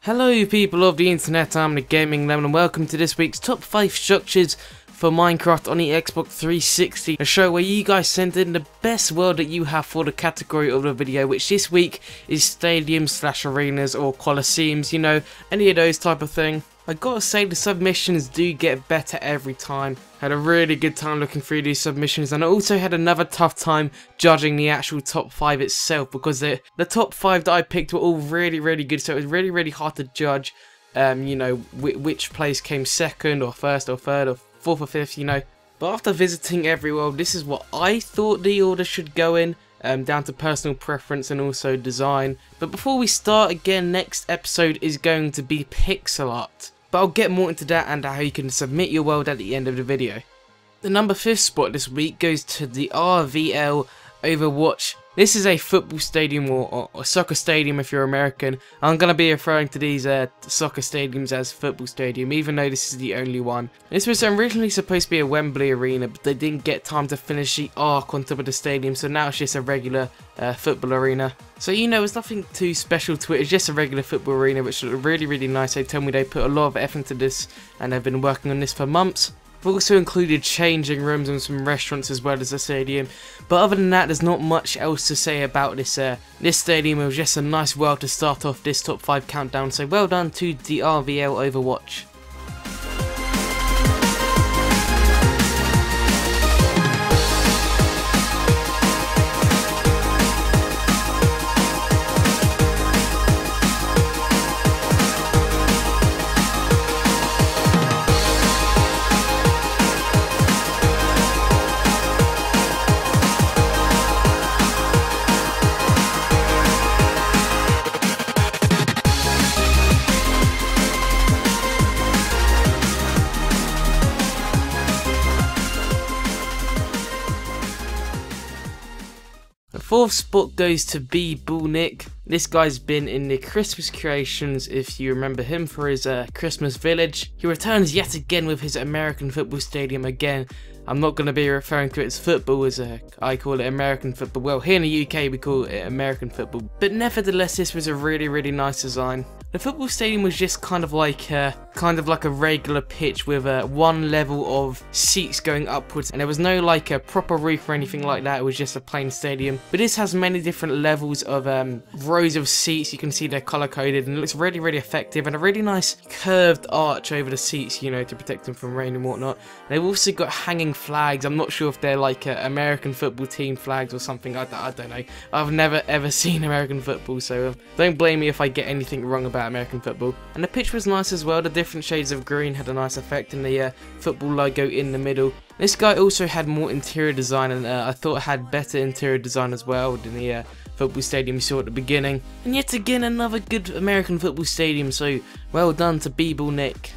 Hello people of the internet, I'm the Gaming Lemon and welcome to this week's top 5 structures for Minecraft on the Xbox 360, a show where you guys send in the best world that you have for the category of the video, which this week is stadiums / arenas or coliseums, you know, any of those type of thing. I gotta say the submissions do get better every time. Had a really good time looking through these submissions, and I also had another tough time judging the actual top 5 itself, because the top 5 that I picked were all really good, so it was really hard to judge you know, which place came second or first or third or fourth or fifth, you know. But after visiting every world, this is what I thought the order should go in, down to personal preference and also design. But before we start again, next episode is going to be pixel art. But I'll get more into that and how you can submit your world at the end of the video. The number 5th spot this week goes to the RVL Overwatch. This is a football stadium or soccer stadium if you're American. I'm going to be referring to these soccer stadiums as football stadium, even though this is the only one. This was originally supposed to be a Wembley arena, but they didn't get time to finish the arc on top of the stadium, so now it's just a regular football arena. So you know, it's nothing too special to it, it's just a regular football arena, which looked really nice. They told me they put a lot of effort into this and they've been working on this for months. We've also included changing rooms and some restaurants as well as the stadium, but other than that there's not much else to say about this stadium. It was just a nice world to start off this top 5 countdown, so well done to the RVL Overwatch. The 4th spot goes to B-Bullnick. This guy's been in the Christmas creations, if you remember him, for his Christmas village. He returns yet again with his American football stadium again. I'm not going to be referring to it as football, as I call it American football. Well, here in the UK we call it American football. But nevertheless, this was a really nice design. The football stadium was just kind of like a regular pitch with one level of seats going upwards, and there was no like a proper roof or anything like that. It was just a plain stadium. But this has many different levels of rows of seats. You can see they're color coded and it looks really effective, and a really nice curved arch over the seats, you know, to protect them from rain and whatnot. And they've also got hanging flags. I'm not sure if they're like American football team flags or something. I don't know. I've never ever seen American football, so don't blame me if I get anything wrong about American football. And the pitch was nice as well. The different shades of green had a nice effect, and the football logo in the middle. This guy also had more interior design, and I thought it had better interior design as well than the football stadium you saw at the beginning. And yet again, another good American football stadium, so well done to B-Bullnick.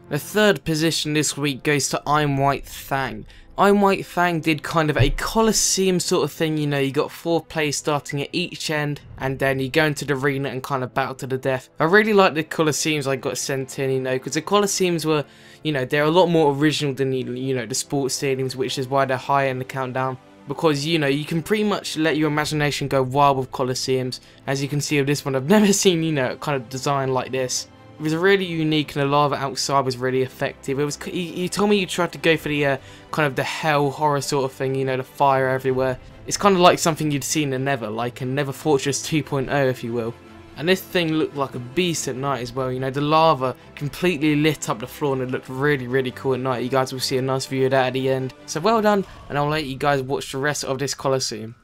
The 3rd position this week goes to I'm White Fang. I'm White Fang did kind of a coliseum sort of thing, you know, you got 4 players starting at each end, and then you go into the arena and kind of battle to the death. I really like the coliseums I got sent in, you know, because the coliseums were, you know, they're a lot more original than, you know, the sports stadiums, which is why they're higher in the countdown. Because, you know, you can pretty much let your imagination go wild with coliseums. As you can see with this one, I've never seen, you know, kind of design like this. It was really unique, and the lava outside was really effective. It was. You told me you tried to go for the kind of the hell horror sort of thing, you know, the fire everywhere. It's kind of like something you'd see in the Nether, like a Nether Fortress 2.0, if you will. And this thing looked like a beast at night as well, you know, the lava completely lit up the floor and it looked really cool at night. You guys will see a nice view of that at the end. So well done, and I'll let you guys watch the rest of this Coliseum.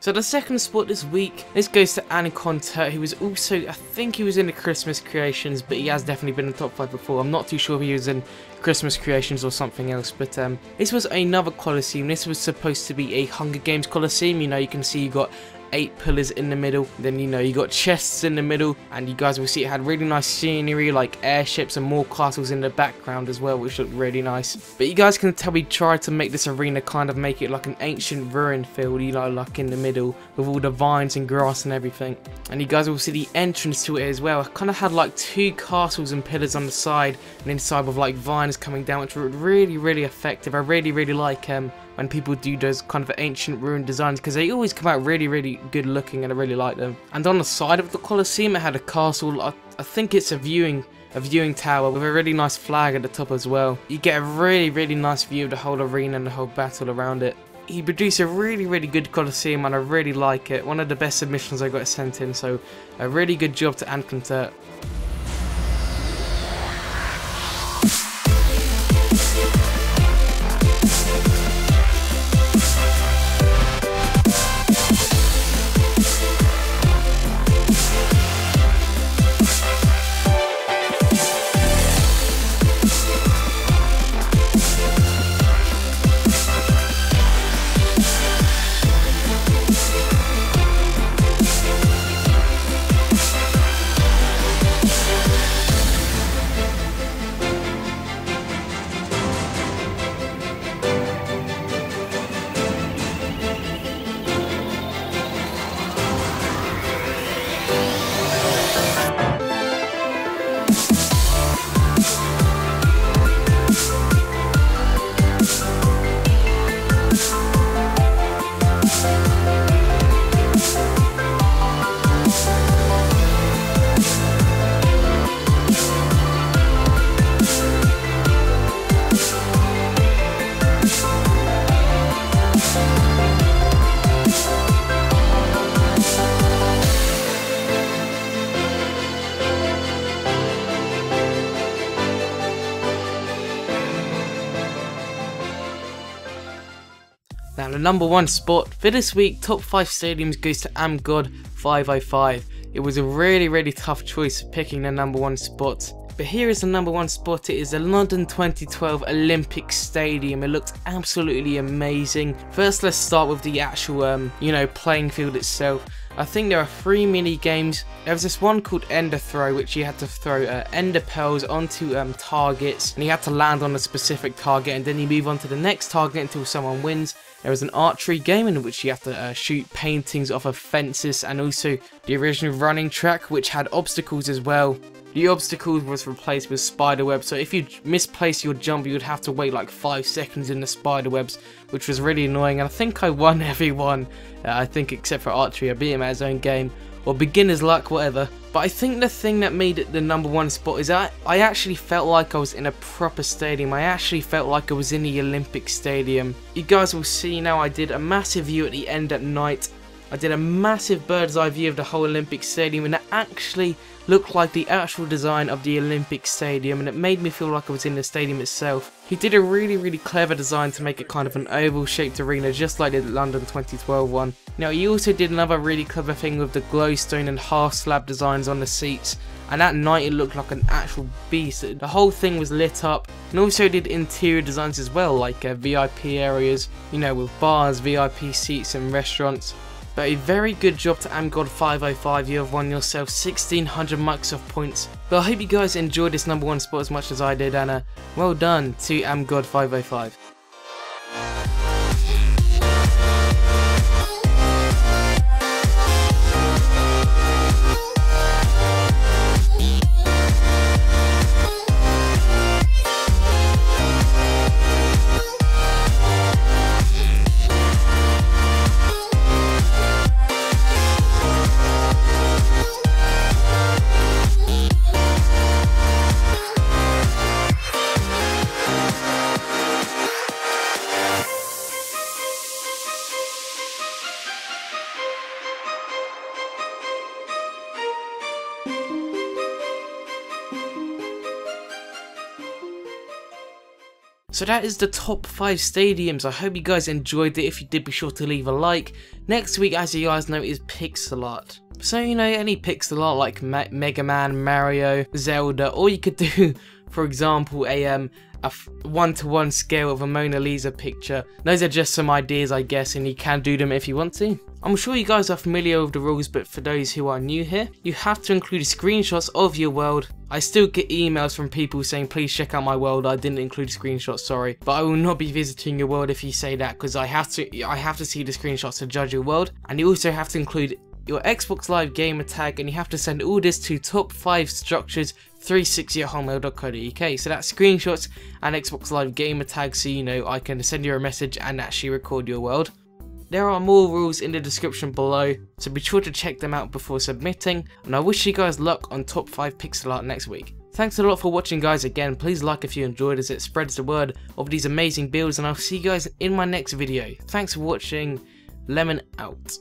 So the second spot this week, this goes to Anaconda, who was also, I think he was in the Christmas Creations, but he has definitely been in the top 5 before. I'm not too sure if he was in Christmas Creations or something else, but this was another Colosseum. This was supposed to be a Hunger Games Colosseum. You know, you can see you got 8 pillars in the middle, then you know you got chests in the middle, and you guys will see it had really nice scenery like airships and more castles in the background as well, which looked really nice. But you guys can tell we tried to make this arena kind of make it like an ancient ruin field, you know, like in the middle with all the vines and grass and everything. And you guys will see the entrance to it as well. It kind of had like 2 castles and pillars on the side and inside with like vines coming down, which were really effective. I really like when people do those kind of ancient ruin designs, because they always come out really good looking, and I really like them. And on the side of the Colosseum it had a castle. I think it's a viewing tower with a really nice flag at the top as well. You get a really nice view of the whole arena and the whole battle around it. He produced a really good Colosseum, and I really like it. One of the best submissions I got sent in, so a really good job to Anaconda. Now the number 1 spot for this week, top 5 stadiums, goes to ARENAS. It was a really tough choice picking the number 1 spot. But here is the number 1 spot. It is the London 2012 Olympic Stadium. It looked absolutely amazing. First, let's start with the actual, you know, playing field itself. I think there are 3 mini games. There was this one called Ender Throw, which you had to throw ender pearls onto targets, and you had to land on a specific target, and then you move on to the next target until someone wins. There was an archery game in which you have to shoot paintings off of fences, and also the original running track, which had obstacles as well. The obstacles was replaced with spider webs, so if you misplaced your jump, you would have to wait like 5 seconds in the spider webs, which was really annoying. And I think I won every one, I think except for archery. I beat him at his own game, or beginner's luck, whatever. But I think the thing that made it the number 1 spot is I actually felt like I was in a proper stadium. I actually felt like I was in the Olympic Stadium. You guys will see now I did a massive view at the end at night. I did a massive bird's eye view of the whole Olympic Stadium, and it actually looked like the actual design of the Olympic Stadium, and it made me feel like I was in the stadium itself. He did a really clever design to make it kind of an oval shaped arena, just like the London 2012 one. Now he also did another really clever thing with the glowstone and half slab designs on the seats, and at night it looked like an actual beast. The whole thing was lit up, and also did interior designs as well, like VIP areas, you know, with bars, VIP seats and restaurants. But a very good job to AmGod505, you have won yourself 1600 Microsoft points. But I hope you guys enjoyed this number 1 spot as much as I did, and well done to AmGod505. So that is the top 5 stadiums. I hope you guys enjoyed it. If you did, be sure to leave a like. Next week, as you guys know, is pixel art. So, you know, any pixel art like Mega Man, Mario, Zelda, or you could do, for example, a 1-to-1 scale of a Mona Lisa picture. Those are just some ideas, I guess, and you can do them if you want to. I'm sure you guys are familiar with the rules, but for those who are new here, you have to include screenshots of your world. I still get emails from people saying, please check out my world, I didn't include screenshots, sorry. But I will not be visiting your world if you say that, because I have to see the screenshots to judge your world. And you also have to include your Xbox Live gamertag, and you have to send all this to top5structures360@hotmail.co.uk. So that's screenshots and Xbox Live gamertag, so you know I can send you a message and actually record your world. There are more rules in the description below, so be sure to check them out before submitting, and I wish you guys luck on top 5 pixel art next week. Thanks a lot for watching, guys. Again, please like if you enjoyed, as it spreads the word of these amazing builds, and I'll see you guys in my next video. Thanks for watching. Lemon out.